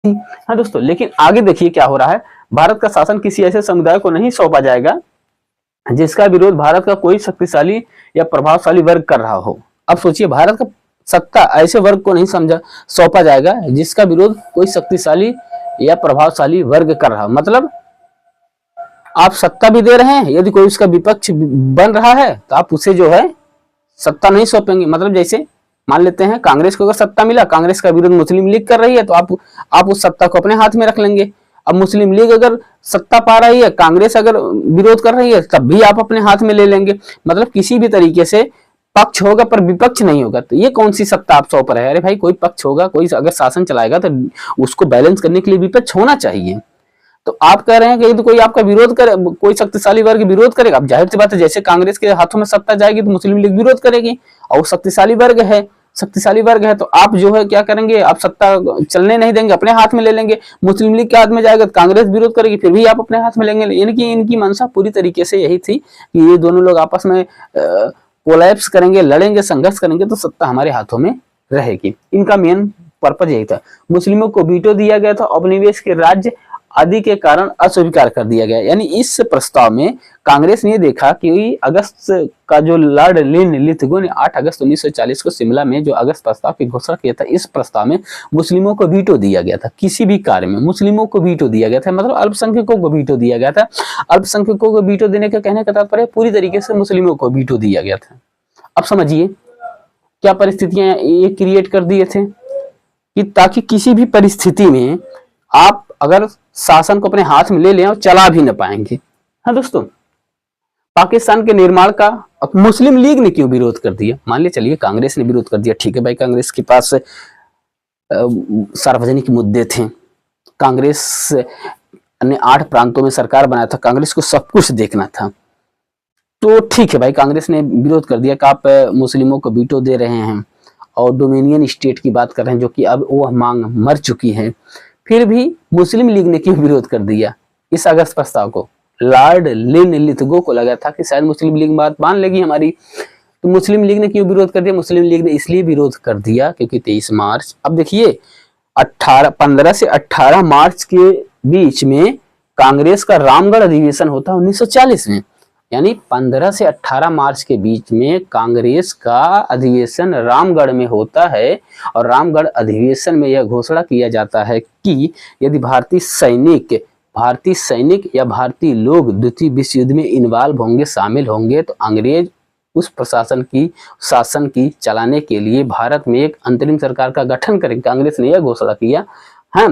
हाँ दोस्तों, लेकिन आगे देखिए क्या हो रहा है। भारत का शासन किसी ऐसे समुदाय को नहीं सौंपा जाएगा जिसका विरोध भारत का कोई शक्तिशाली या प्रभावशाली वर्ग कर रहा हो। अब सोचिए, भारत का सत्ता ऐसे वर्ग को नहीं समझा सौंपा जाएगा जिसका विरोध कोई शक्तिशाली या प्रभावशाली वर्ग कर रहा हो। मतलब आप सत्ता भी दे रहे हैं, यदि कोई उसका विपक्ष बन रहा है तो आप उसे जो है सत्ता नहीं सौंपेंगे। मतलब जैसे मान लेते हैं कांग्रेस को अगर सत्ता मिला, कांग्रेस का विरोध मुस्लिम लीग कर रही है, तो आप उस सत्ता को अपने हाथ में रख लेंगे। अब मुस्लिम लीग अगर सत्ता पा रही है, कांग्रेस अगर विरोध कर रही है, तब भी आप अपने हाथ में ले लेंगे। मतलब किसी भी तरीके से पक्ष होगा पर विपक्ष नहीं होगा। तो ये कौन सी सत्ता आप सौंप रहे हैं? अरे भाई, कोई पक्ष होगा, कोई अगर शासन चलाएगा तो उसको बैलेंस करने के लिए विपक्ष होना चाहिए। तो आप कह रहे हैं कि यदि कोई आपका विरोध करे, कोई शक्तिशाली वर्ग विरोध करेगा, अब जाहिर सी बात है जैसे कांग्रेस के हाथों में सत्ता जाएगी तो मुस्लिम लीग विरोध करेगी, और वो शक्तिशाली वर्ग है तो आप जो है क्या करेंगे, आप सत्ता चलने नहीं देंगे, अपने हाथ में ले लेंगे। मुस्लिम लीग के हाथ में जाएगा तो कांग्रेस विरोध करेगी, फिर भी आप अपने हाथ में लेंगे। इनकी मंशा पूरी तरीके से यही थी कि ये दोनों लोग आपस में कोलैप्स करेंगे, लड़ेंगे, संघर्ष करेंगे तो सत्ता हमारे हाथों में रहेगी। इनका मेन पर्पज यही था। मुस्लिमों को वीटो दिया गया था, उपनिवेश के राज्य आदि के कारण अस्वीकार कर दिया गया। यानी इस प्रस्ताव में कांग्रेस ने देखा कि अगस्त का जो लॉर्ड लिनलिथगो ने 8 अगस्त 1940 को शिमला में जो अगस्त प्रस्ताव की घोषणा किया था, इस प्रस्ताव में मुस्लिमों को वीटो दिया गया था। किसी भी कार्य में मुस्लिमों को वीटो दिया गया था, मतलब अल्पसंख्यकों को वीटो दिया गया था। अल्पसंख्यकों को वीटो देने का कहने का तात्पर्य पूरी तरीके से मुस्लिमों को वीटो दिया गया था। अब समझिए क्या परिस्थितियां ये क्रिएट कर दिए थे कि ताकि किसी भी परिस्थिति में आप अगर शासन को अपने हाथ में ले लें और चला भी न पाएंगे। हाँ दोस्तों, पाकिस्तान के निर्माण का मुस्लिम लीग ने क्यों विरोध कर दिया? मान लिया चलिए कांग्रेस ने विरोध कर दिया, ठीक है भाई, कांग्रेस के पास सार्वजनिक मुद्दे थे। कांग्रेस ने 8 प्रांतों में सरकार बनाया था, कांग्रेस को सब कुछ देखना था। तो ठीक है भाई, कांग्रेस ने विरोध कर दिया कि आप मुस्लिमों को वीटो दे रहे हैं और डोमिनियन स्टेट की बात कर रहे हैं, जो कि अब वह मांग मर चुकी है। फिर भी मुस्लिम लीग ने क्यों विरोध कर दिया इस अगस्त प्रस्ताव को? लॉर्ड लिनलिथगो को लगा था कि शायद मुस्लिम लीग बात मान लेगी हमारी, तो मुस्लिम लीग ने क्यों विरोध कर दिया? मुस्लिम लीग ने इसलिए विरोध कर दिया क्योंकि 23 मार्च, अब देखिए 15 से 18 मार्च के बीच में कांग्रेस का रामगढ़ अधिवेशन होता है 1940 में। यानी 15 से 18 मार्च के बीच में कांग्रेस का अधिवेशन रामगढ़ में होता है, और रामगढ़ अधिवेशन में यह घोषणा किया जाता है कि यदि भारतीय सैनिक या भारतीय लोग द्वितीय विश्व युद्ध में इन्वॉल्व होंगे, शामिल होंगे, तो अंग्रेज उस शासन की चलाने के लिए भारत में एक अंतरिम सरकार का गठन करेंगे। कांग्रेस ने यह घोषणा किया है।